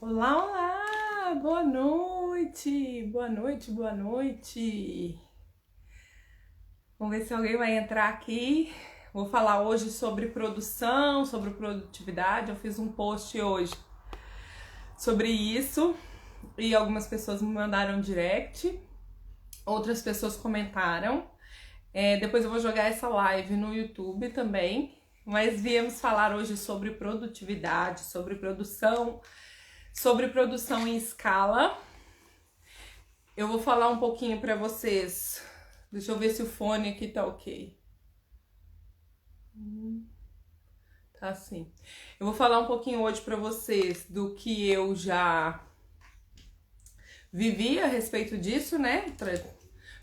Olá, olá! Boa noite! Boa noite, boa noite! Vamos ver se alguém vai entrar aqui. Vou falar hoje sobre produção, sobre produtividade. Eu fiz um post hoje sobre isso e algumas pessoas me mandaram direct, outras pessoas comentaram. Depois eu vou jogar essa live no YouTube também, mas viemos falar hoje sobre produtividade, sobre produção em escala. Eu vou falar um pouquinho para vocês. Deixa eu ver se o fone aqui tá ok. Tá sim. Eu vou falar um pouquinho hoje para vocês do que eu já vivi a respeito disso, né?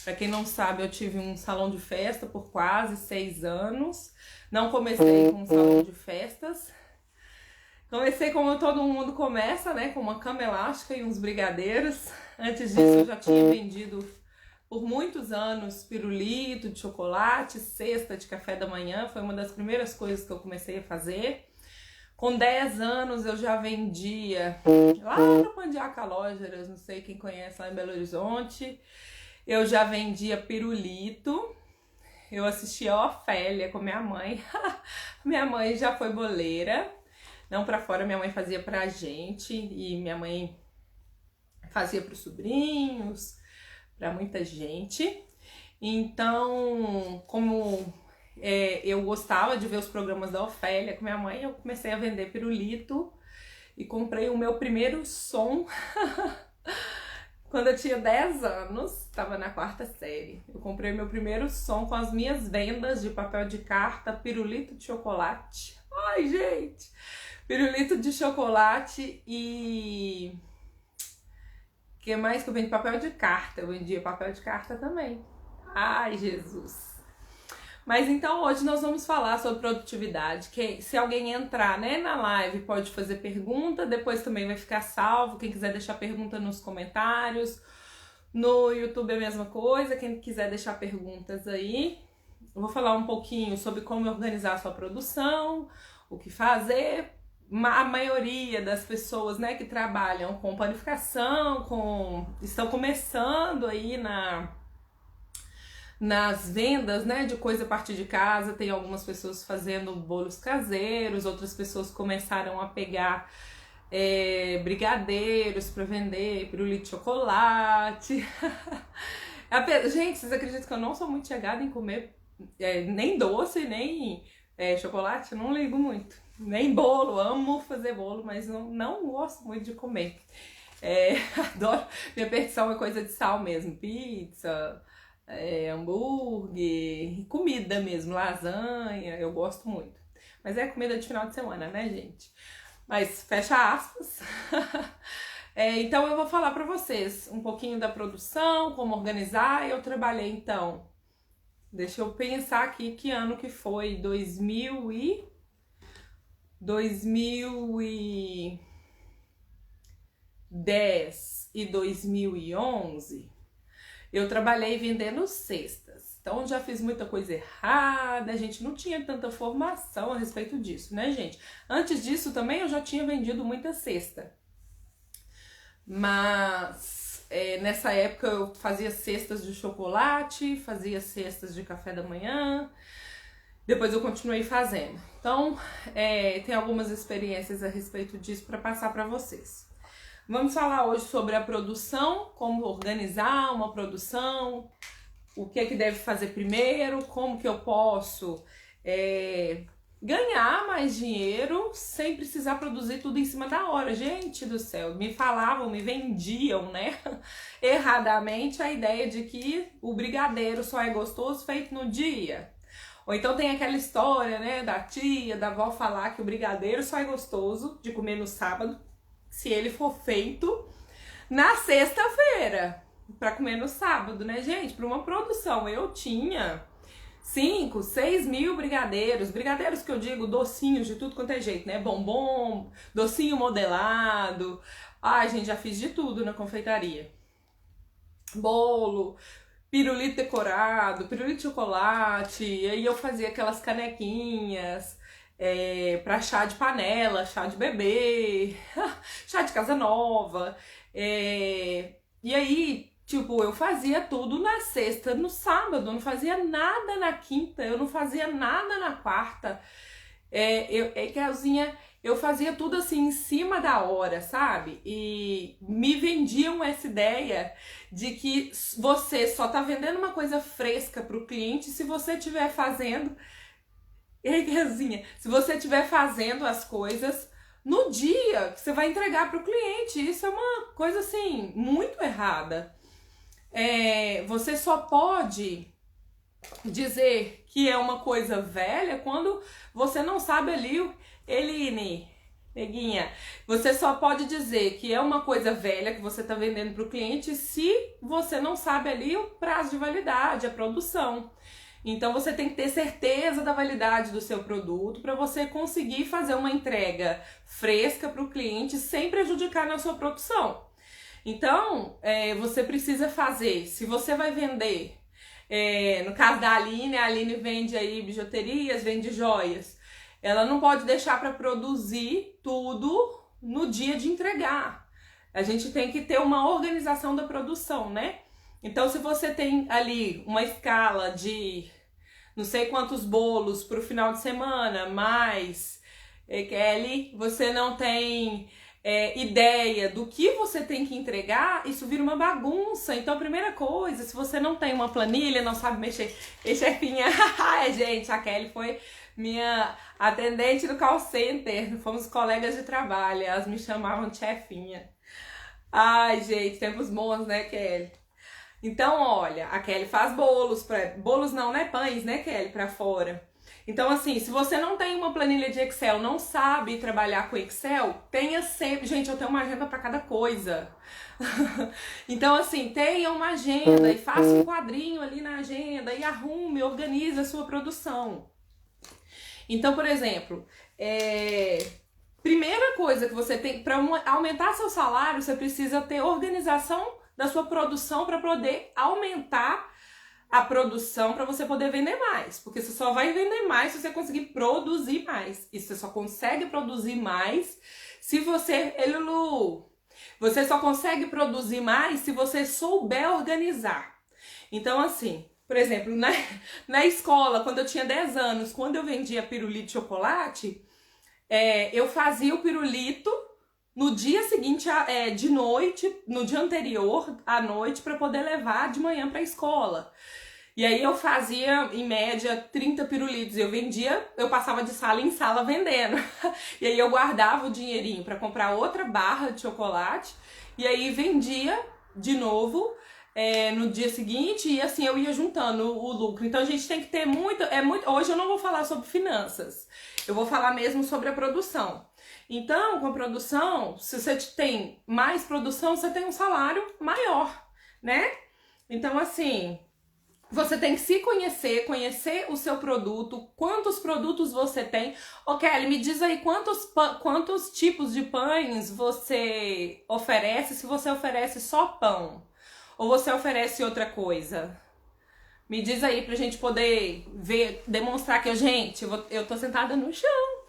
Para quem não sabe, eu tive um salão de festa por quase 6 anos. Não comecei com um salão de festas. Comecei como todo mundo começa, né? Com uma cama elástica e uns brigadeiros. Antes disso, eu já tinha vendido por muitos anos pirulito de chocolate, cesta de café da manhã. Foi uma das primeiras coisas que eu comecei a fazer. Com 10 anos, eu já vendia lá no Pandiaca Lógeras, não sei quem conhece lá em Belo Horizonte. Eu já vendia pirulito. Eu assistia a Ofélia com minha mãe. Minha mãe já foi boleira. Não pra fora, minha mãe fazia pra gente. E minha mãe fazia pros sobrinhos, pra muita gente. Então, como eu gostava de ver os programas da Ofélia com minha mãe, eu comecei a vender pirulito. E comprei o meu primeiro som quando eu tinha 10 anos, estava na 4ª série. Eu comprei meu primeiro som com as minhas vendas de papel de carta, pirulito de chocolate. Ai, gente! Pirulito de chocolate e... O que mais que eu vendi? Papel de carta. Eu vendia papel de carta também. Ai, Jesus! Mas então hoje nós vamos falar sobre produtividade. Se alguém entrar, né, na live pode fazer pergunta, depois também vai ficar salvo. Quem quiser deixar pergunta nos comentários. No YouTube é a mesma coisa, quem quiser deixar perguntas aí. Eu vou falar um pouquinho sobre como organizar a sua produção, o que fazer. A maioria das pessoas, né, que trabalham com panificação, estão começando aí nas vendas, né, de coisa a partir de casa. Tem algumas pessoas fazendo bolos caseiros, outras pessoas começaram a pegar brigadeiros para vender, pirulito de chocolate. Gente, vocês acreditam que eu não sou muito chegada em comer nem doce, nem chocolate? Eu não ligo muito. Nem bolo, amo fazer bolo, mas não gosto muito de comer. Adoro, minha perdição é coisa de sal mesmo, pizza, hambúrguer, comida mesmo, lasanha, eu gosto muito. Mas é comida de final de semana, né, gente? Mas fecha aspas. Então eu vou falar pra vocês um pouquinho da produção, como organizar. Eu trabalhei então, deixa eu pensar aqui que ano que foi, 2010 e 2011, eu trabalhei vendendo cestas. Então já fiz muita coisa errada, a gente não tinha tanta formação a respeito disso, né, gente? Antes disso também eu já tinha vendido muita cesta. Mas nessa época eu fazia cestas de chocolate, fazia cestas de café da manhã. Depois eu continuei fazendo. Então, tem algumas experiências a respeito disso para passar para vocês. Vamos falar hoje sobre a produção, como organizar uma produção, o que é que deve fazer primeiro, como que eu posso ganhar mais dinheiro sem precisar produzir tudo em cima da hora. Gente do céu, me falavam, me vendiam, né, erradamente a ideia de que o brigadeiro só é gostoso feito no dia. Ou então tem aquela história, né, da tia, da avó falar que o brigadeiro só é gostoso de comer no sábado se ele for feito na sexta-feira, para comer no sábado, né, gente? Para uma produção, eu tinha 5, 6 mil brigadeiros que eu digo docinhos de tudo quanto é jeito, né, bombom, docinho modelado. Ai, gente, já fiz de tudo na confeitaria. Bolo, pirulito decorado, pirulito de chocolate, e aí eu fazia aquelas canequinhas, para chá de panela, chá de bebê, chá de casa nova. E aí, tipo, eu fazia tudo na sexta, no sábado, eu não fazia nada na quinta, eu não fazia nada na quarta. Kelzinha, eu fazia tudo assim em cima da hora, sabe? E me vendiam essa ideia de que você só tá vendendo uma coisa fresca pro cliente se você estiver fazendo. Kelzinha, se você estiver fazendo as coisas no dia que você vai entregar pro cliente, isso é uma coisa assim, muito errada. Você só pode dizer que é uma coisa velha quando você não sabe ali, Eline, neguinha, você só pode dizer que é uma coisa velha que você está vendendo para o cliente se você não sabe ali o prazo de validade, a produção. Então você tem que ter certeza da validade do seu produto para você conseguir fazer uma entrega fresca para o cliente sem prejudicar na sua produção. Então, você precisa fazer, se você vai vender, no caso da Aline, a Aline vende aí bijuterias, vende joias. Ela não pode deixar para produzir tudo no dia de entregar. A gente tem que ter uma organização da produção, né? Então, se você tem ali uma escala de não sei quantos bolos para o final de semana, mas, Kelly, você não tem ideia do que você tem que entregar, isso vira uma bagunça. Então, a primeira coisa, se você não tem uma planilha, não sabe mexer, chefinha, gente, a Kelly foi minha atendente do call center, fomos colegas de trabalho, elas me chamavam de chefinha. Ai, gente, tempos bons, né, Kelly? Então, olha, a Kelly faz bolos, bolos não, né, pães, né, Kelly, pra fora. Então, assim, se você não tem uma planilha de Excel, não sabe trabalhar com Excel, tenha sempre... Gente, eu tenho uma agenda para cada coisa. Então, assim, tenha uma agenda e faça um quadrinho ali na agenda e arrume, organize a sua produção. Então, por exemplo, primeira coisa que você tem... Para aumentar seu salário, você precisa ter organização da sua produção para poder aumentar a produção, para você poder vender mais, porque você só vai vender mais se você conseguir produzir mais, e você só consegue produzir mais se você, você só consegue produzir mais se você souber organizar. Então, assim, por exemplo, na escola, quando eu tinha 10 anos, quando eu vendia pirulito de chocolate, eu fazia o pirulito no dia seguinte, de noite, no dia anterior, à noite, para poder levar de manhã para a escola. E aí eu fazia, em média, 30 pirulitos. Eu vendia, eu passava de sala em sala vendendo. E aí eu guardava o dinheirinho para comprar outra barra de chocolate. E aí vendia de novo no dia seguinte. E assim eu ia juntando o lucro. Então a gente tem que ter muito... Hoje eu não vou falar sobre finanças. Eu vou falar mesmo sobre a produção. Então, com a produção, se você tem mais produção, você tem um salário maior, né? Então, assim, você tem que se conhecer o seu produto, quantos produtos você tem. Ô, Kelly, me diz aí quantos tipos de pães você oferece, se você oferece só pão ou você oferece outra coisa. Me diz aí pra gente poder ver, demonstrar que eu tô sentada no chão.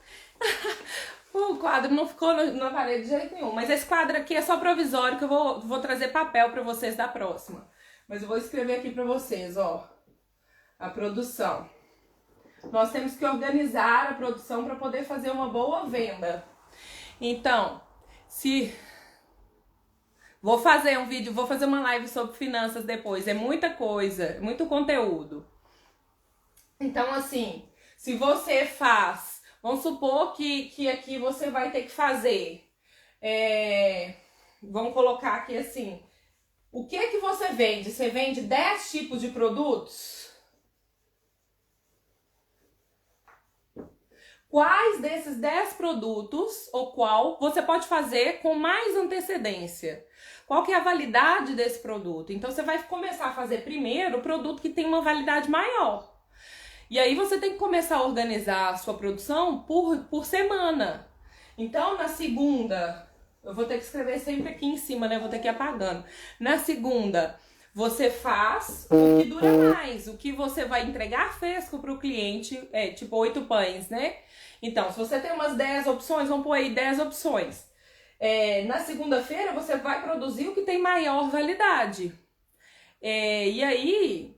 O quadro não ficou na parede de jeito nenhum. Mas esse quadro aqui é só provisório, que eu vou trazer papel pra vocês da próxima. Mas eu vou escrever aqui pra vocês, ó. A produção. Nós temos que organizar a produção para poder fazer uma boa venda. Então, vou fazer um vídeo, vou fazer uma live sobre finanças depois. É muita coisa, muito conteúdo. Então, assim, se você faz... Vamos supor que aqui você vai ter que fazer... vamos colocar aqui assim... O que que você vende? Você vende 10 tipos de produtos? Quais desses 10 produtos, ou qual, você pode fazer com mais antecedência? Qual que é a validade desse produto? Então, você vai começar a fazer primeiro o produto que tem uma validade maior. E aí, você tem que começar a organizar a sua produção por semana. Então, na segunda, eu vou ter que escrever sempre aqui em cima, né? Vou ter que ir apagando. Na segunda, você faz o que dura mais. O que você vai entregar fresco para o cliente é tipo 8 pães, né? Então, se você tem umas 10 opções, vamos pôr aí 10 opções. Na segunda-feira você vai produzir o que tem maior validade. E aí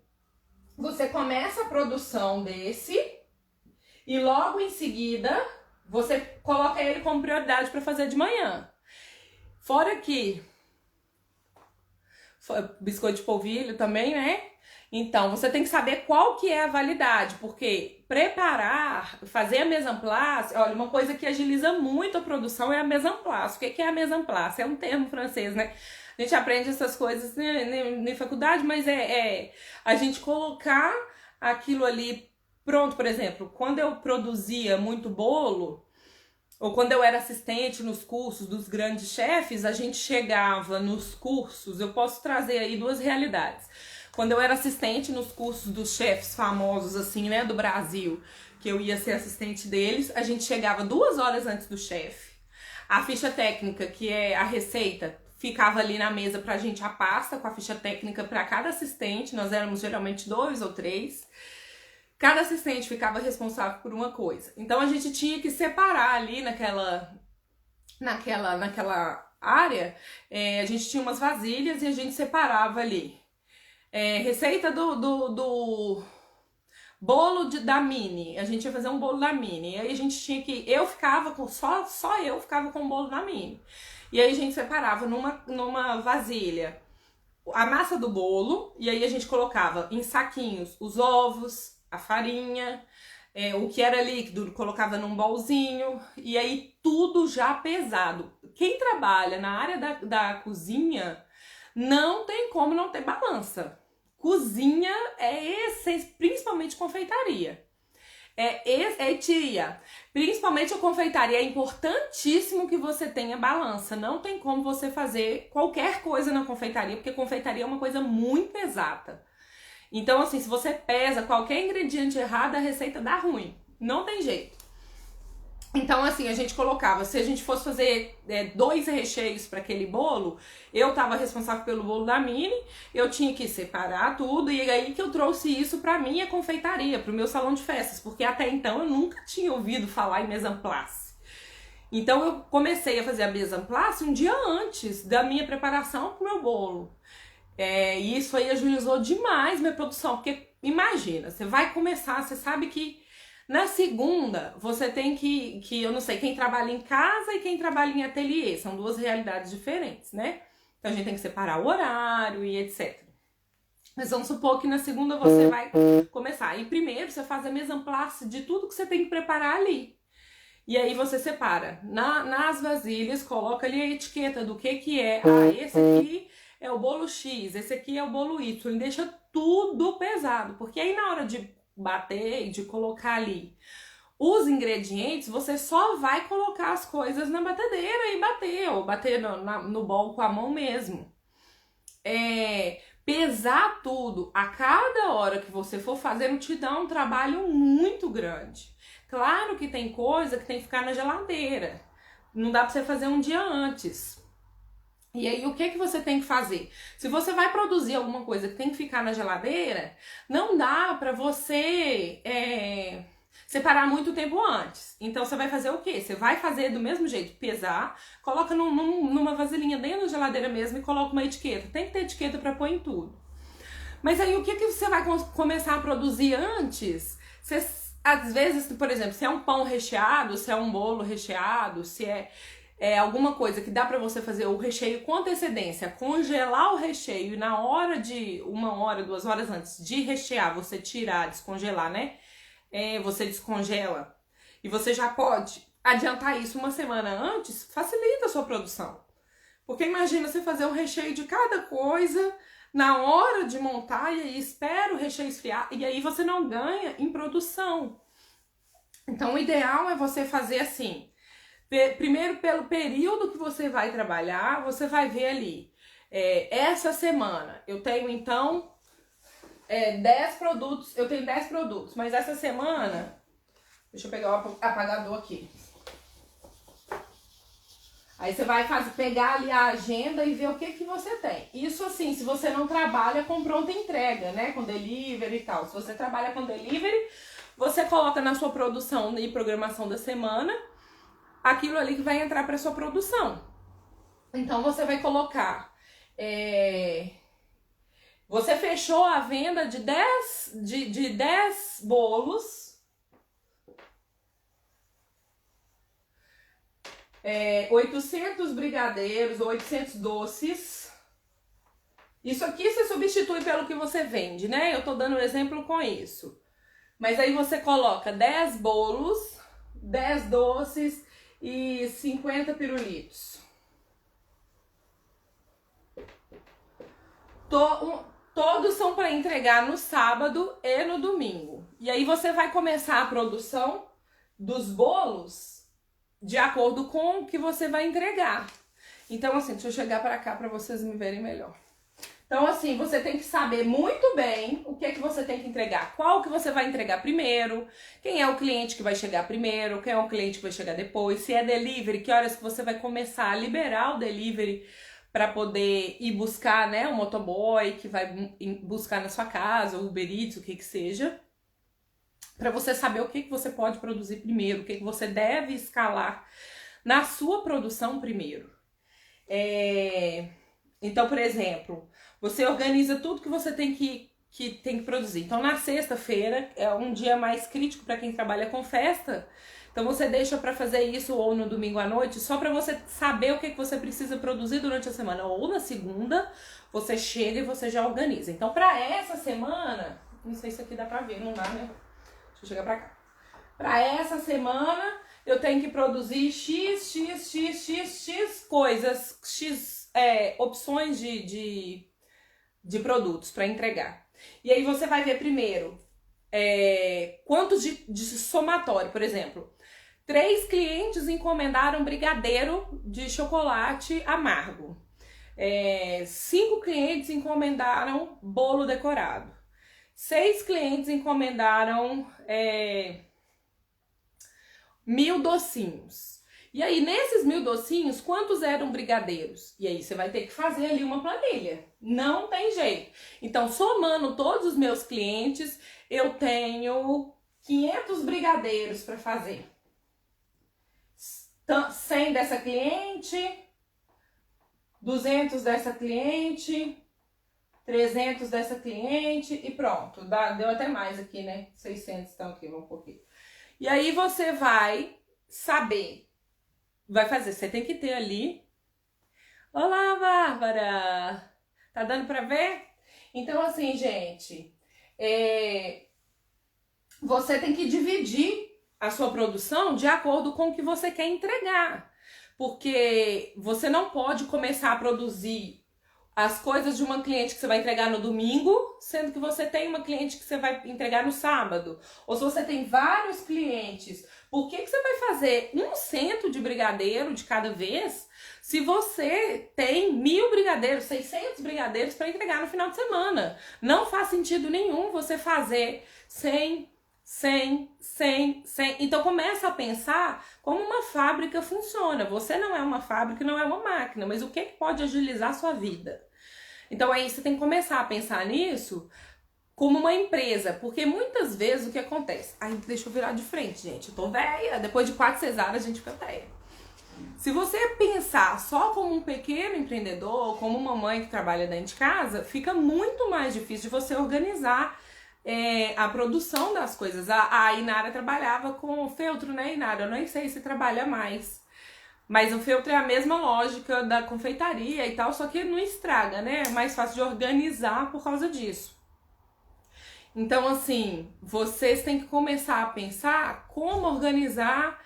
você começa a produção desse e logo em seguida você coloca ele como prioridade para fazer de manhã. Fora que biscoito de polvilho também, né? Então, você tem que saber qual que é a validade, porque preparar, fazer a mise en place, olha, uma coisa que agiliza muito a produção é a mise en place. O que é a mise en place? É um termo francês, né? A gente aprende essas coisas na faculdade, mas é a gente colocar aquilo ali pronto. Por exemplo, quando eu produzia muito bolo, ou quando eu era assistente nos cursos dos grandes chefes, a gente chegava nos cursos, eu posso trazer aí duas realidades. Quando eu era assistente nos cursos dos chefes famosos, assim, né, do Brasil, que eu ia ser assistente deles, a gente chegava 2 horas antes do chefe. A ficha técnica, que é a receita, ficava ali na mesa pra gente, a pasta com a ficha técnica para cada assistente, nós éramos geralmente 2 ou 3. Cada assistente ficava responsável por uma coisa. Então a gente tinha que separar ali naquela área, a gente tinha umas vasilhas e a gente separava ali. Receita do bolo da Mini. A gente ia fazer um bolo da Mini. E aí a gente tinha que. Eu ficava com. Só eu ficava com o bolo da Mini. E aí a gente separava numa vasilha a massa do bolo. E aí a gente colocava em saquinhos os ovos, a farinha, o que era líquido, colocava num bolzinho, e aí tudo já pesado. Quem trabalha na área da cozinha não tem como não ter balança. Cozinha principalmente confeitaria. Tia, principalmente a confeitaria, é importantíssimo que você tenha balança. Não tem como você fazer qualquer coisa na confeitaria, porque confeitaria é uma coisa muito exata. Então, assim, se você pesa qualquer ingrediente errado, a receita dá ruim. Não tem jeito. Então, assim, a gente colocava, se a gente fosse fazer 2 recheios para aquele bolo, eu tava responsável pelo bolo da Mini, eu tinha que separar tudo, e aí que eu trouxe isso pra minha confeitaria, pro meu salão de festas, porque até então eu nunca tinha ouvido falar em mise en place. Então, eu comecei a fazer a mise en place um dia antes da minha preparação pro meu bolo. E isso aí agilizou demais minha produção, porque imagina, você vai começar, você sabe que na segunda você tem que eu não sei, quem trabalha em casa e quem trabalha em ateliê, são 2 realidades diferentes, né? Então a gente tem que separar o horário e etc. Mas vamos supor que na segunda você vai começar, e primeiro você faz a mise en place de tudo que você tem que preparar ali. E aí você separa nas vasilhas, coloca ali a etiqueta do que é, esse aqui é o bolo X, esse aqui é o bolo Y, deixa tudo pesado, porque aí na hora de bater e de colocar ali os ingredientes, você só vai colocar as coisas na batedeira e bater, ou bater no bol com a mão mesmo. Pesar tudo a cada hora que você for fazendo te dá um trabalho muito grande. Claro que tem coisa que tem que ficar na geladeira, não dá pra você fazer um dia antes. E aí, o que você tem que fazer? Se você vai produzir alguma coisa que tem que ficar na geladeira, não dá pra você separar muito tempo antes. Então, você vai fazer o quê? Você vai fazer do mesmo jeito, pesar, coloca numa vasilhinha dentro da geladeira mesmo e coloca uma etiqueta. Tem que ter etiqueta pra pôr em tudo. Mas aí, o que você vai começar a produzir antes? Às vezes, por exemplo, se é um pão recheado, se é um bolo recheado, se é alguma coisa que dá pra você fazer o recheio com antecedência, congelar o recheio e na hora de 1 hora, 2 horas antes de rechear, você tirar, descongelar, né? Você descongela e você já pode adiantar isso 1 semana antes, facilita a sua produção. Porque imagina você fazer o recheio de cada coisa na hora de montar e aí espera o recheio esfriar e aí você não ganha em produção. Então o ideal é você fazer assim. Primeiro, pelo período que você vai trabalhar, você vai ver ali. Essa semana eu tenho então 10 produtos. Eu tenho 10 produtos, mas essa semana. Deixa eu pegar o apagador aqui. Aí você vai pegar ali a agenda e ver o que você tem. Isso assim, se você não trabalha com pronta entrega, né? Com delivery e tal. Se você trabalha com delivery, você coloca na sua produção e programação da semana aquilo ali que vai entrar para sua produção. Então você vai colocar... Você fechou a venda de 10 bolos... 800 brigadeiros, 800 doces. Isso aqui você substitui pelo que você vende, né? Eu tô dando um exemplo com isso. Mas aí você coloca 10 bolos, 10 doces e 50 pirulitos. Todos são para entregar no sábado e no domingo. E aí você vai começar a produção dos bolos de acordo com o que você vai entregar. Então, assim, deixa eu chegar para cá para vocês me verem melhor. Então, assim, você tem que saber muito bem o que é que você tem que entregar. Qual que você vai entregar primeiro, quem é o cliente que vai chegar primeiro, quem é o cliente que vai chegar depois, se é delivery, que horas que você vai começar a liberar o delivery para poder ir buscar, né, o motoboy que vai buscar na sua casa, o Uber Eats, o que que seja. Para você saber o que você pode produzir primeiro, o que você deve escalar na sua produção primeiro. Então, por exemplo, você organiza tudo que você tem que produzir. Então, na sexta-feira é um dia mais crítico para quem trabalha com festa. Então, você deixa para fazer isso ou no domingo à noite, só para você saber o que você precisa produzir durante a semana. Ou na segunda, você chega e você já organiza. Então, para essa semana, não sei se aqui dá para ver, não dá, né? Deixa eu chegar pra cá. Pra essa semana, eu tenho que produzir X coisas, X opções de produtos pra entregar. E aí você vai ver primeiro quantos de somatório. Por exemplo, 3 clientes encomendaram brigadeiro de chocolate amargo. 5 clientes encomendaram bolo decorado. 6 clientes encomendaram 1000 docinhos. E aí, nesses 1000 docinhos, quantos eram brigadeiros? E aí, você vai ter que fazer ali uma planilha. Não tem jeito. Então, somando todos os meus clientes, eu tenho 500 brigadeiros para fazer. 100 dessa cliente, 200 dessa cliente... 300 dessa cliente e pronto. Deu até mais aqui, né? 600 estão aqui, um pouquinho. E aí você vai saber. Vai fazer. Você tem que ter ali. Olá, Bárbara! Tá dando pra ver? Então, assim, gente. Você tem que dividir a sua produção de acordo com o que você quer entregar. Porque você não pode começar a produzir as coisas de uma cliente que você vai entregar no domingo, sendo que você tem uma cliente que você vai entregar no sábado. Ou se você tem vários clientes, por que você vai fazer 100 de brigadeiro de cada vez, se você tem 1000 brigadeiros, 600 brigadeiros para entregar no final de semana? Não faz sentido nenhum você fazer 100. Então começa a pensar como uma fábrica funciona. Você não é uma fábrica, não é uma máquina, mas o que pode agilizar a sua vida? Então aí você tem que começar a pensar nisso como uma empresa, porque muitas vezes o que acontece... Ai, deixa eu virar de frente, gente, eu tô velha, depois de 4 cesáreas a gente fica velha. Se você pensar só como um pequeno empreendedor, como uma mãe que trabalha dentro de casa, fica muito mais difícil de você organizar a produção das coisas. A Inara trabalhava com feltro, né, Inara? Eu nem sei se trabalha mais. Mas o feltro é a mesma lógica da confeitaria e tal, só que não estraga, né? É mais fácil de organizar por causa disso. Então, assim, vocês têm que começar a pensar como organizar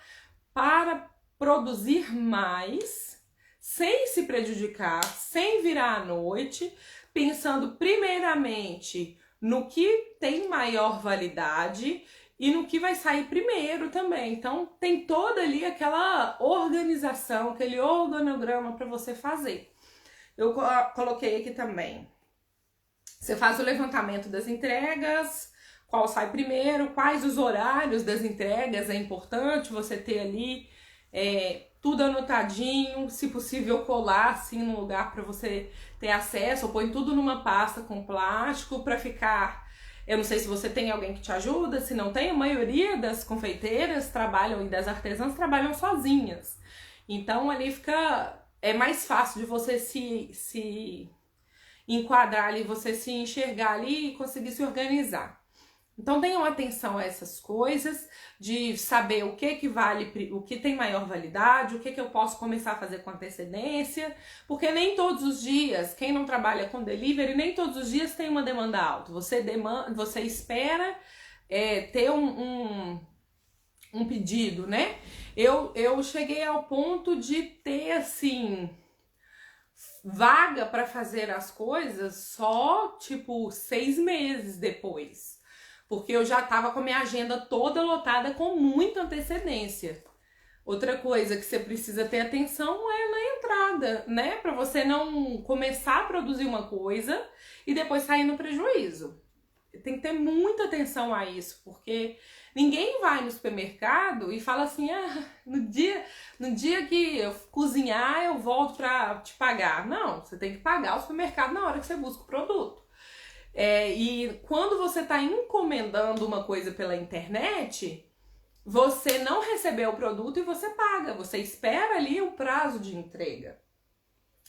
para produzir mais, sem se prejudicar, sem virar à noite, pensando primeiramente no que tem maior validade e no que vai sair primeiro também. Então, tem toda ali aquela organização, aquele organograma para você fazer. Eu coloquei aqui também. Você faz o levantamento das entregas, qual sai primeiro, quais os horários das entregas, é importante você ter ali tudo anotadinho, se possível colar assim num lugar para você ter acesso, ou põe tudo numa pasta com plástico para ficar. Eu não sei se você tem alguém que te ajuda, se não tem, a maioria das confeiteiras trabalham e das artesãs trabalham sozinhas. Então ali é mais fácil de você se enquadrar ali, você se enxergar ali e conseguir se organizar. Então tenham atenção a essas coisas, de saber o que vale, o que tem maior validade, o que eu posso começar a fazer com antecedência, porque nem todos os dias, quem não trabalha com delivery, nem todos os dias tem uma demanda alta. Você espera ter um pedido, né? Eu cheguei ao ponto de ter, assim, vaga para fazer as coisas só, tipo, 6 meses depois. Porque eu já tava com a minha agenda toda lotada com muita antecedência. Outra coisa que você precisa ter atenção é na entrada, né? Para você não começar a produzir uma coisa e depois sair no prejuízo. Tem que ter muita atenção a isso, porque ninguém vai no supermercado e fala assim, no dia que eu cozinhar eu volto pra te pagar. Não, você tem que pagar o supermercado na hora que você busca o produto. E quando você está encomendando uma coisa pela internet, você não recebeu o produto e você paga. Você espera ali o prazo de entrega.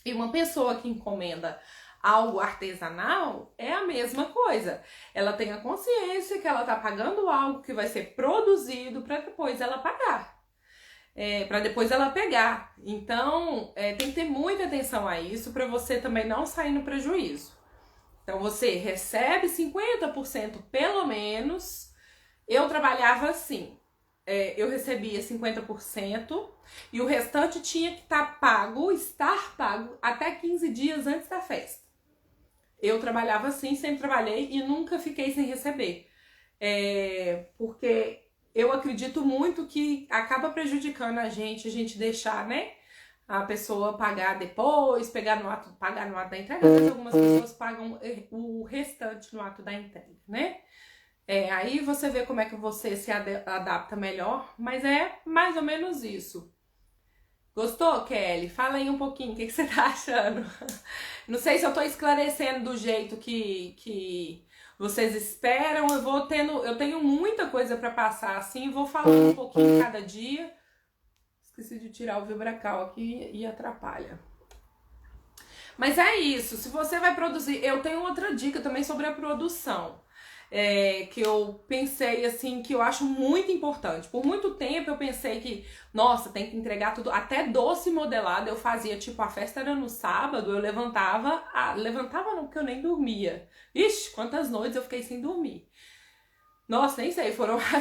E uma pessoa que encomenda algo artesanal é a mesma coisa. Ela tem a consciência que ela está pagando algo que vai ser produzido para depois ela pagar. Para depois ela pegar. Então, tem que ter muita atenção a isso para você também não sair no prejuízo. Então, você recebe 50% pelo menos. Eu trabalhava assim. Eu recebia 50% e o restante tinha que estar pago até 15 dias antes da festa. Eu trabalhava assim, sempre trabalhei e nunca fiquei sem receber. Porque eu acredito muito que acaba prejudicando a gente deixar, né? A pessoa pagar depois, pagar no ato da entrega. Às vezes algumas pessoas pagam o restante no ato da entrega, né? Aí você vê como é que você se adapta melhor, mas é mais ou menos isso. Gostou, Kelly? Fala aí um pouquinho, o que você tá achando? Não sei se eu tô esclarecendo do jeito que vocês esperam. Eu tenho muita coisa pra passar assim, vou falando um pouquinho cada dia. Esqueci de tirar o vibracal aqui e atrapalha. Mas é isso, se você vai produzir... Eu tenho outra dica também sobre a produção. Que eu pensei assim, que eu acho muito importante. Por muito tempo eu pensei que, nossa, tem que entregar tudo, até doce modelado eu fazia, tipo, a festa era no sábado, eu levantava não, porque eu nem dormia. Ixi, quantas noites eu fiquei sem dormir. Nossa, nem sei, foram acho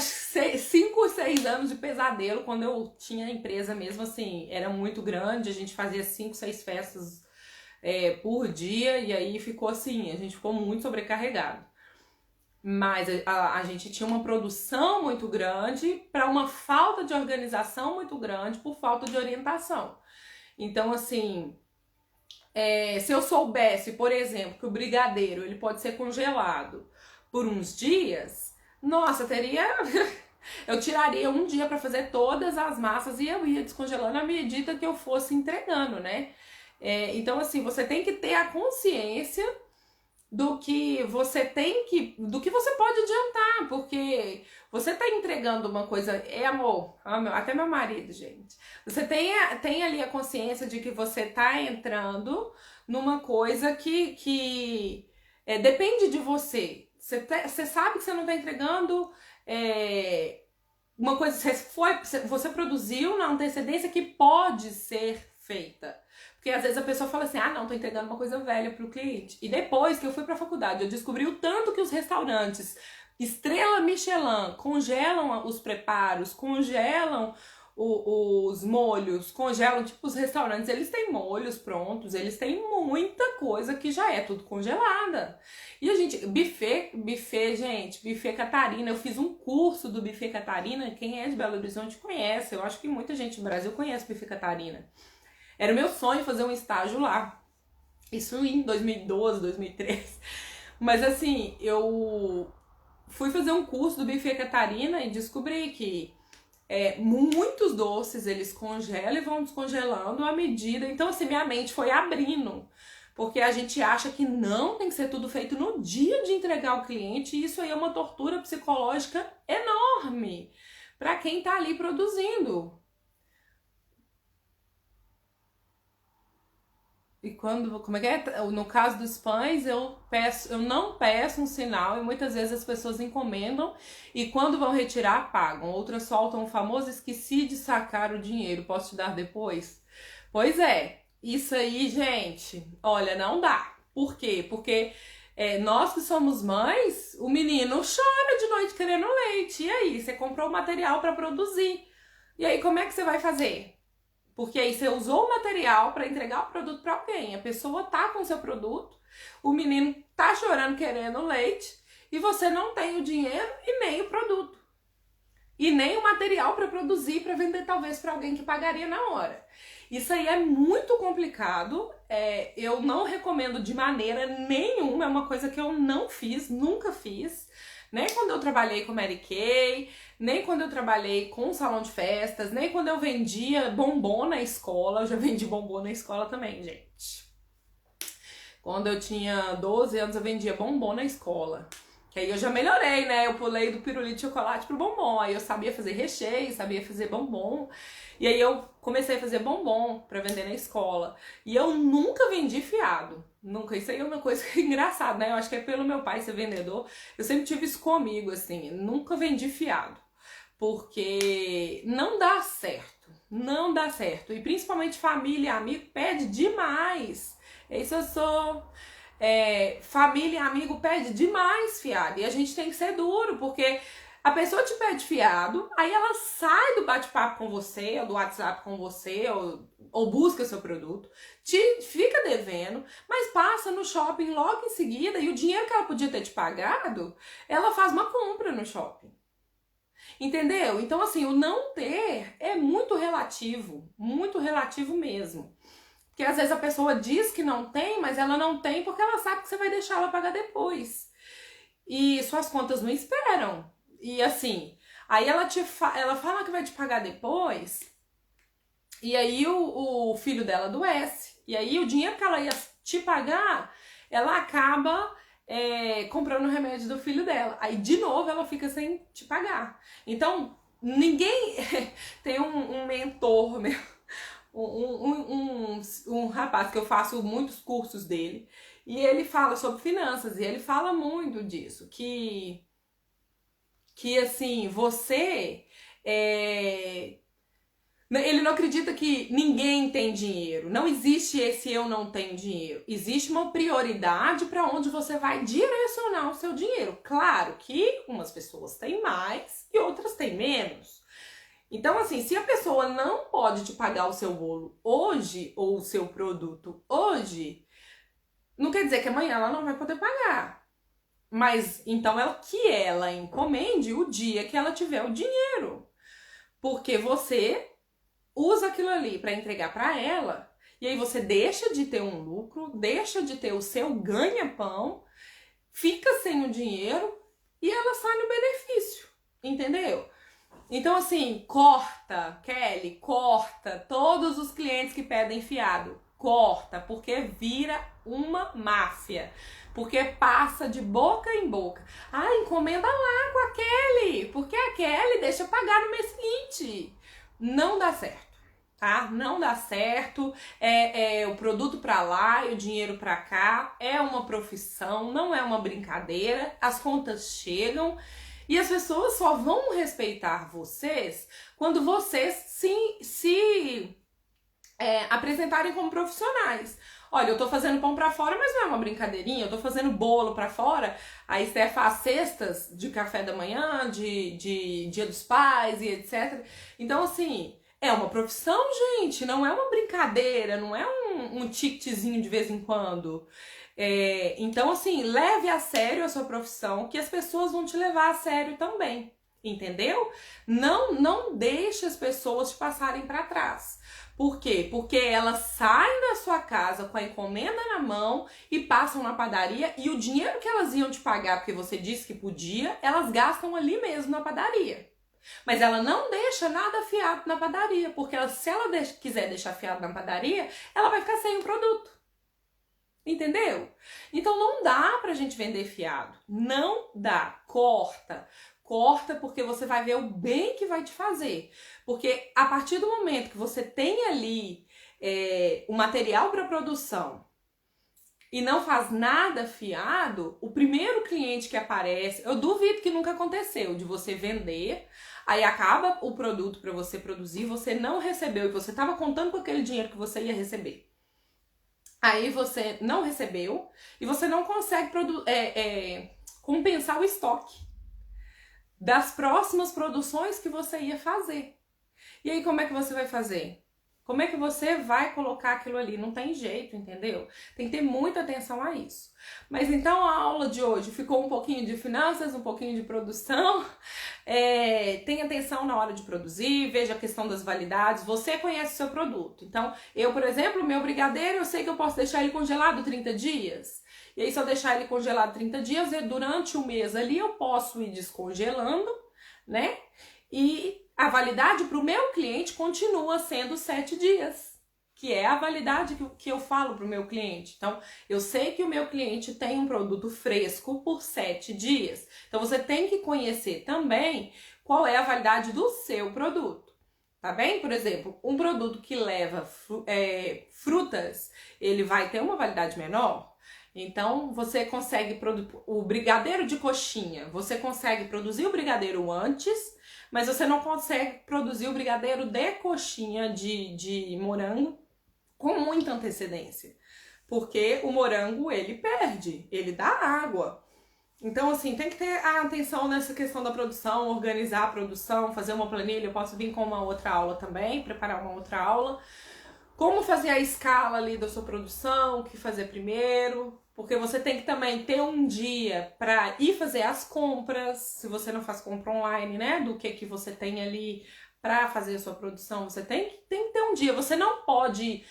5 ou 6 anos de pesadelo, quando eu tinha a empresa mesmo, assim, era muito grande, a gente fazia 5, 6 festas por dia, e aí ficou assim, a gente ficou muito sobrecarregado. Mas a gente tinha uma produção muito grande para uma falta de organização muito grande por falta de orientação. Então, assim, se eu soubesse, por exemplo, que o brigadeiro ele pode ser congelado por uns dias, nossa, eu tiraria um dia para fazer todas as massas e eu ia descongelando à medida que eu fosse entregando, né? Então, assim, você tem que ter a consciência do que você pode adiantar, porque você tá entregando uma coisa, amor, até meu marido, gente. Você tem ali a consciência de que você tá entrando numa coisa que depende de você. Você sabe que você não tá entregando uma coisa, você produziu na antecedência que pode ser feita. Porque às vezes a pessoa fala assim, não, tô entregando uma coisa velha pro cliente. E depois que eu fui pra faculdade, eu descobri o tanto que os restaurantes estrela Michelin congelam os preparos, congelam os molhos, congelam, tipo, os restaurantes, eles têm molhos prontos, eles têm muita coisa que já é tudo congelada. E a gente, buffet Catarina, eu fiz um curso do buffet Catarina, quem é de Belo Horizonte conhece, eu acho que muita gente no Brasil conhece buffet Catarina. Era o meu sonho fazer um estágio lá. Isso em 2012, 2013. Mas assim, eu fui fazer um curso do Buffet Catarina e descobri que Muitos doces eles congelam e vão descongelando à medida. Então, assim, minha mente foi abrindo. Porque a gente acha que não tem que ser tudo feito no dia de entregar ao cliente. E isso aí é uma tortura psicológica enorme para quem tá ali produzindo. E como é que é? No caso dos pães, eu não peço um sinal e muitas vezes as pessoas encomendam e quando vão retirar, pagam. Outras soltam o famoso esqueci de sacar o dinheiro, posso te dar depois? Pois é, isso aí, gente, olha, não dá. Por quê? Porque nós que somos mães, o menino chora de noite querendo leite. E aí, você comprou o material para produzir. E aí, como é que você vai fazer? Porque aí você usou o material para entregar o produto para alguém. A pessoa tá com o seu produto, o menino tá chorando querendo leite e você não tem o dinheiro e nem o produto. E nem o material para produzir, para vender talvez para alguém que pagaria na hora. Isso aí é muito complicado, eu não recomendo de maneira nenhuma, é uma coisa que eu não fiz, nunca fiz. Nem quando eu trabalhei com Mary Kay, nem quando eu trabalhei com salão de festas, nem quando eu vendia bombom na escola. Eu já vendi bombom na escola também, gente. Quando eu tinha 12 anos, eu vendia bombom na escola. Que aí eu já melhorei, né? Eu pulei do pirulito de chocolate pro bombom. Aí eu sabia fazer recheio, sabia fazer bombom. E aí eu comecei a fazer bombom pra vender na escola. E eu nunca vendi fiado. Nunca. Isso aí é uma coisa engraçada, né? Eu acho que é pelo meu pai ser vendedor. Eu sempre tive isso comigo, assim. Nunca vendi fiado. Porque não dá certo. Não dá certo. E principalmente família e amigo pede demais. Isso eu sou... família e amigo pede demais fiado. E a gente tem que ser duro, porque a pessoa te pede fiado, aí ela sai do bate-papo com você, ou do WhatsApp com você, ou busca seu produto, te fica devendo, mas passa no shopping logo em seguida e o dinheiro que ela podia ter te pagado, ela faz uma compra no shopping. Entendeu? Então, assim, o não ter é muito relativo mesmo. Porque às vezes a pessoa diz que não tem, mas ela não tem porque ela sabe que você vai deixar ela pagar depois. E suas contas não esperam. E assim, aí ela fala que vai te pagar depois, e aí o filho dela adoece. E aí o dinheiro que ela ia te pagar, ela acaba comprando o remédio do filho dela. Aí de novo ela fica sem te pagar. Então, ninguém tem um mentor meu. Um rapaz que eu faço muitos cursos dele e ele fala sobre finanças e ele fala muito disso, que assim, você ele não acredita que ninguém tem dinheiro, não existe esse eu não tenho dinheiro, existe uma prioridade para onde você vai direcionar o seu dinheiro. Claro que umas pessoas têm mais e outras têm menos. Então, assim, se a pessoa não pode te pagar o seu bolo hoje, ou o seu produto hoje, não quer dizer que amanhã ela não vai poder pagar. Mas, então, ela encomende o dia que ela tiver o dinheiro. Porque você usa aquilo ali para entregar para ela, e aí você deixa de ter um lucro, deixa de ter o seu ganha-pão, fica sem o dinheiro, e ela sai no benefício, entendeu? Então, assim, corta, Kelly, corta todos os clientes que pedem fiado. Corta, porque vira uma máfia. Porque passa de boca em boca. Ah, encomenda lá com a Kelly, porque a Kelly deixa pagar no mês seguinte. Não dá certo, tá? Não dá certo. O produto pra lá e o dinheiro pra cá. É uma profissão, não é uma brincadeira. As contas chegam. E as pessoas só vão respeitar vocês quando vocês se apresentarem como profissionais. Olha, eu tô fazendo pão pra fora, mas não é uma brincadeirinha. Eu tô fazendo bolo pra fora. Aí você faz cestas de café da manhã, de Dia dos Pais e etc. Então, assim, é uma profissão, gente. Não é uma brincadeira, não é um ticketzinho de vez em quando. Então, assim, leve a sério a sua profissão, que as pessoas vão te levar a sério também, entendeu? Não deixe as pessoas te passarem para trás. Por quê? Porque elas saem da sua casa com a encomenda na mão e passam na padaria e o dinheiro que elas iam te pagar porque você disse que podia, elas gastam ali mesmo na padaria. Mas ela não deixa nada afiado na padaria, porque se ela quiser deixar afiado na padaria, ela vai ficar sem o produto. Entendeu? Então não dá pra gente vender fiado. Não dá. Corta. Corta, porque você vai ver o bem que vai te fazer. Porque a partir do momento que você tem ali o material para produção e não faz nada fiado, o primeiro cliente que aparece, eu duvido que nunca aconteceu, de você vender, aí acaba o produto para você produzir, você não recebeu e você estava contando com aquele dinheiro que você ia receber. Aí você não recebeu e você não consegue compensar o estoque das próximas produções que você ia fazer. E aí como é que você vai fazer? Como é que você vai colocar aquilo ali? Não tem jeito, entendeu? Tem que ter muita atenção a isso. Mas então a aula de hoje ficou um pouquinho de finanças, um pouquinho de produção. Tenha atenção na hora de produzir, veja a questão das validades. Você conhece o seu produto. Então, eu, por exemplo, o meu brigadeiro, eu sei que eu posso deixar ele congelado 30 dias. E aí, se eu deixar ele congelado 30 dias, durante o mês ali eu posso ir descongelando, né? E a validade para o meu cliente continua sendo 7 dias, que é a validade que eu falo para o meu cliente. Então, eu sei que o meu cliente tem um produto fresco por 7 dias. Então, você tem que conhecer também qual é a validade do seu produto, tá bem? Por exemplo, um produto que leva frutas, ele vai ter uma validade menor. Então, você consegue o brigadeiro de coxinha, você consegue produzir o brigadeiro antes, mas você não consegue produzir o brigadeiro de coxinha de morango com muita antecedência. Porque o morango, ele perde, ele dá água. Então, assim, tem que ter a atenção nessa questão da produção, organizar a produção, fazer uma planilha. Eu posso vir com uma outra aula também, preparar uma outra aula. Como fazer a escala ali da sua produção, o que fazer primeiro. Porque você tem que também ter um dia para ir fazer as compras, se você não faz compra online, né? Do que você tem ali para fazer a sua produção, você tem que ter um dia. Você não pode,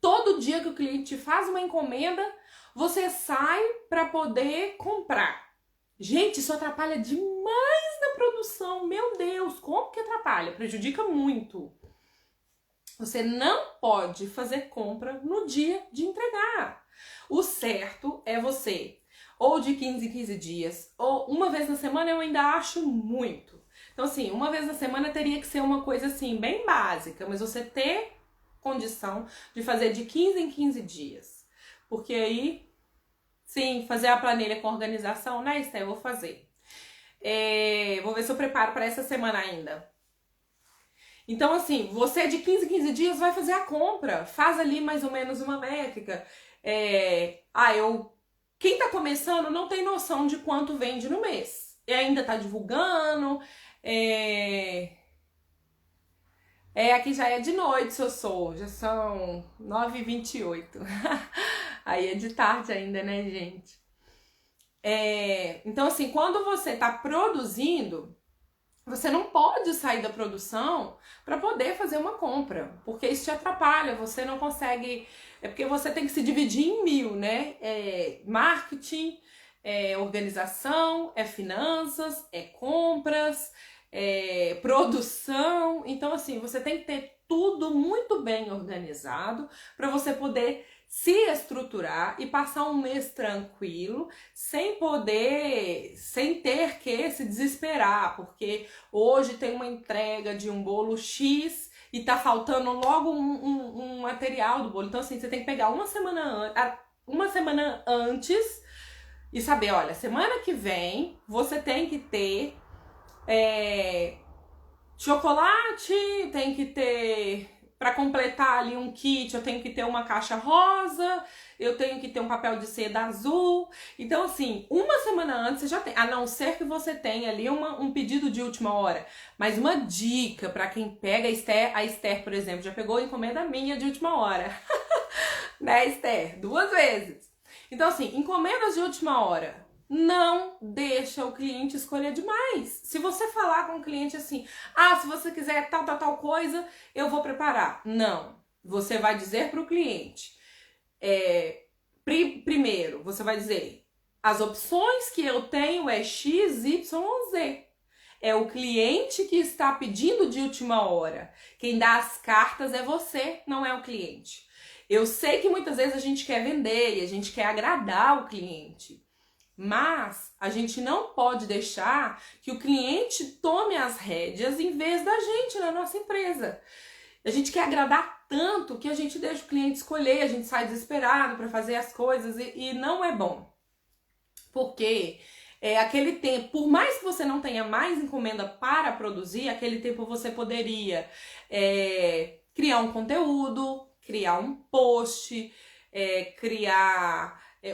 todo dia que o cliente faz uma encomenda, você sai para poder comprar. Gente, isso atrapalha demais na produção. Meu Deus, como que atrapalha? Prejudica muito. Você não pode fazer compra no dia de entregar. O certo é você, ou de 15 em 15 dias, ou uma vez na semana eu ainda acho muito. Então, assim, uma vez na semana teria que ser uma coisa, assim, bem básica, mas você ter condição de fazer de 15 em 15 dias. Porque aí, sim, fazer a planilha com organização, né, Esther? Eu vou fazer. Vou ver se eu preparo para essa semana ainda. Então, assim, você de 15 em 15 dias vai fazer a compra. Faz ali mais ou menos uma métrica. Quem tá começando não tem noção de quanto vende no mês. E ainda tá divulgando. Aqui já é de noite, já são 9h28. Aí é de tarde ainda, né, gente? Então, assim, quando você tá produzindo, você não pode sair da produção para poder fazer uma compra, porque isso te atrapalha, você não consegue. É porque você tem que se dividir em 1000, né? Marketing, organização, finanças, compras, produção. Então, assim, você tem que ter tudo muito bem organizado para você poder se estruturar e passar um mês tranquilo, sem ter que se desesperar, porque hoje tem uma entrega de um bolo X e tá faltando logo um material do bolo. Então, assim, você tem que pegar uma semana antes e saber, olha, semana que vem você tem que ter chocolate, tem que ter... Para completar ali um kit, eu tenho que ter uma caixa rosa, eu tenho que ter um papel de seda azul. Então, assim, uma semana antes você já tem, a não ser que você tenha ali um pedido de última hora. Mas uma dica para quem pega a Esther, por exemplo, já pegou encomenda minha de última hora. Né, Esther? 2 vezes. Então, assim, encomendas de última hora. Não deixa o cliente escolher demais. Se você falar com o cliente assim, se você quiser tal coisa, eu vou preparar. Não. Você vai dizer para o cliente, primeiro, você vai dizer, as opções que eu tenho é X, Y ou Z. É o cliente que está pedindo de última hora. Quem dá as cartas é você, não é o cliente. Eu sei que muitas vezes a gente quer vender e a gente quer agradar o cliente. Mas a gente não pode deixar que o cliente tome as rédeas em vez da gente na nossa empresa. A gente quer agradar tanto que a gente deixa o cliente escolher, a gente sai desesperado para fazer as coisas e não é bom. Porque aquele tempo, por mais que você não tenha mais encomenda para produzir, aquele tempo você poderia criar um conteúdo, criar um post,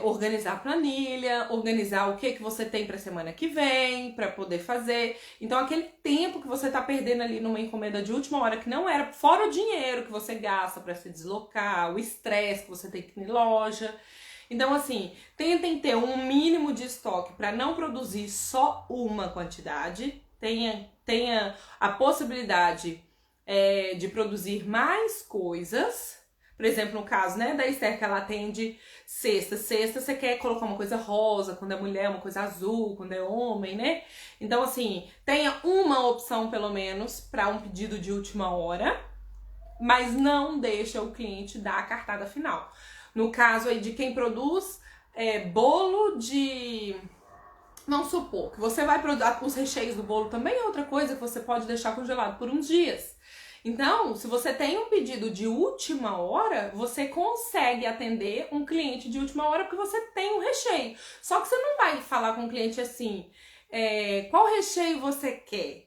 organizar a planilha, organizar o que você tem para a semana que vem, para poder fazer. Então, aquele tempo que você tá perdendo ali numa encomenda de última hora, que não era, fora o dinheiro que você gasta para se deslocar, o estresse que você tem que ir na loja. Então, assim, tentem ter um mínimo de estoque para não produzir só uma quantidade. Tenha a possibilidade de produzir mais coisas. Por exemplo, no caso, né, da Esther, que ela atende cesta. Cesta, você quer colocar uma coisa rosa, quando é mulher, uma coisa azul, quando é homem, né? Então, assim, tenha uma opção, pelo menos, para um pedido de última hora, mas não deixa o cliente dar a cartada final. No caso aí de quem produz bolo de... Vamos supor que você vai produzir os recheios do bolo também é outra coisa que você pode deixar congelado por uns dias. Então, se você tem um pedido de última hora, você consegue atender um cliente de última hora porque você tem um recheio. Só que você não vai falar com o cliente assim, qual recheio você quer?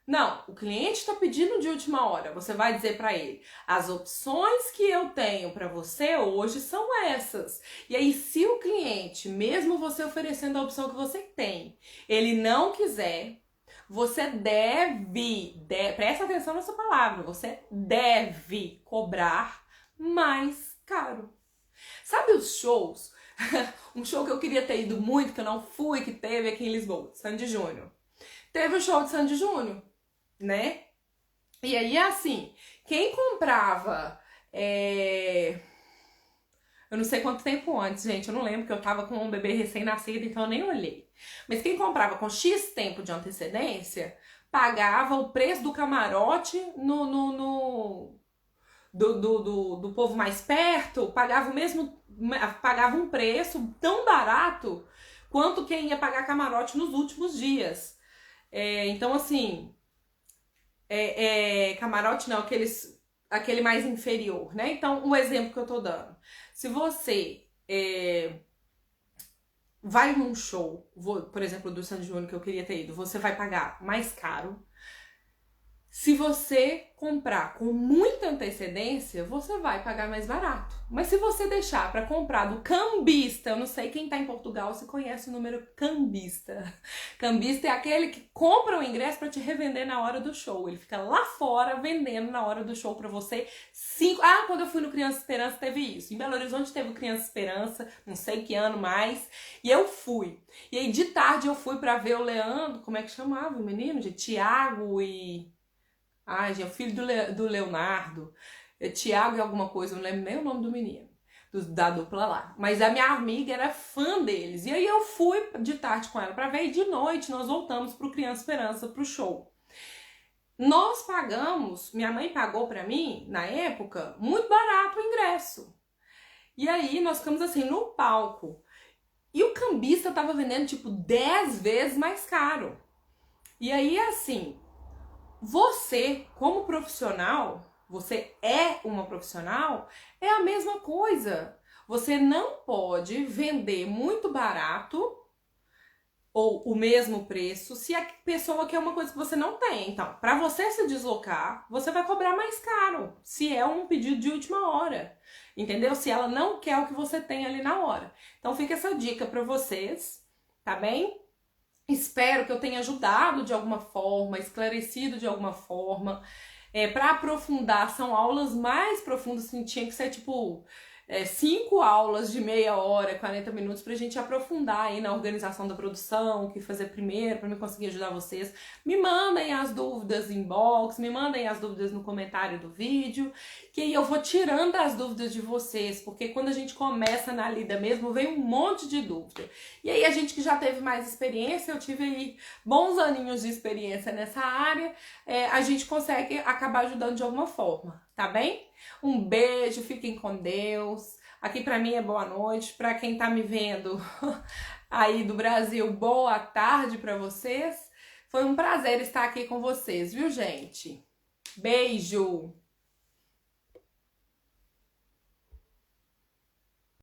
Não, o cliente está pedindo de última hora. Você vai dizer para ele, as opções que eu tenho para você hoje são essas. E aí, se o cliente, mesmo você oferecendo a opção que você tem, ele não quiser, você presta atenção nessa palavra, você deve cobrar mais caro. Sabe os shows? Um show que eu queria ter ido muito, que eu não fui, que teve aqui em Lisboa, Sandy Júnior. Teve o show de Sandy Júnior, né? E aí, assim, quem comprava... Eu não sei quanto tempo antes, gente, eu não lembro, porque eu tava com um bebê recém-nascido, então eu nem olhei. Mas quem comprava com X tempo de antecedência, pagava o preço do camarote do povo mais perto, pagava um preço tão barato quanto quem ia pagar camarote nos últimos dias. Então, assim, camarote não, aquele mais inferior, né? Então, o exemplo que eu tô dando. Se você vai num show, por exemplo, do Sandy Júnior que eu queria ter ido, você vai pagar mais caro. Se você comprar com muita antecedência, você vai pagar mais barato. Mas se você deixar para comprar do cambista, eu não sei quem tá em Portugal se conhece o número cambista. Cambista é aquele que compra o ingresso para te revender na hora do show. Ele fica lá fora vendendo na hora do show para você. Quando eu fui no Criança Esperança teve isso. Em Belo Horizonte teve o Criança Esperança, não sei que ano mais, e eu fui. E aí de tarde eu fui para ver o Leandro, como é que chamava o menino? De Tiago e... gente, é o filho do Leonardo, Tiago e alguma coisa, não lembro nem o nome do menino, da dupla lá. Mas a minha amiga era fã deles. E aí eu fui de tarde com ela pra ver, e de noite nós voltamos pro Criança Esperança, pro show. Nós pagamos, minha mãe pagou pra mim, na época, muito barato o ingresso. E aí nós ficamos assim, no palco. E o cambista tava vendendo tipo 10 vezes mais caro. E aí assim... Você, como profissional, você é uma profissional, é a mesma coisa. Você não pode vender muito barato ou o mesmo preço se a pessoa quer uma coisa que você não tem. Então, para você se deslocar, você vai cobrar mais caro, se é um pedido de última hora. Entendeu? Se ela não quer o que você tem ali na hora. Então, fica essa dica para vocês, tá bem? Espero que eu tenha ajudado de alguma forma, esclarecido de alguma forma. Para aprofundar, são aulas mais profundas, assim, tinha que ser tipo 5 aulas de meia hora, 40 minutos, pra gente aprofundar aí na organização da produção, o que fazer primeiro, pra eu conseguir ajudar vocês. Me mandem as dúvidas em inbox, me mandem as dúvidas no comentário do vídeo, que aí eu vou tirando as dúvidas de vocês, porque quando a gente começa na lida mesmo, vem um monte de dúvida. E aí a gente que já teve mais experiência, eu tive aí bons aninhos de experiência nessa área, a gente consegue acabar ajudando de alguma forma, tá bem? Um beijo, fiquem com Deus. Aqui pra mim é boa noite, pra quem tá me vendo aí do Brasil, boa tarde pra vocês. Foi um prazer estar aqui com vocês, viu, gente? Beijo!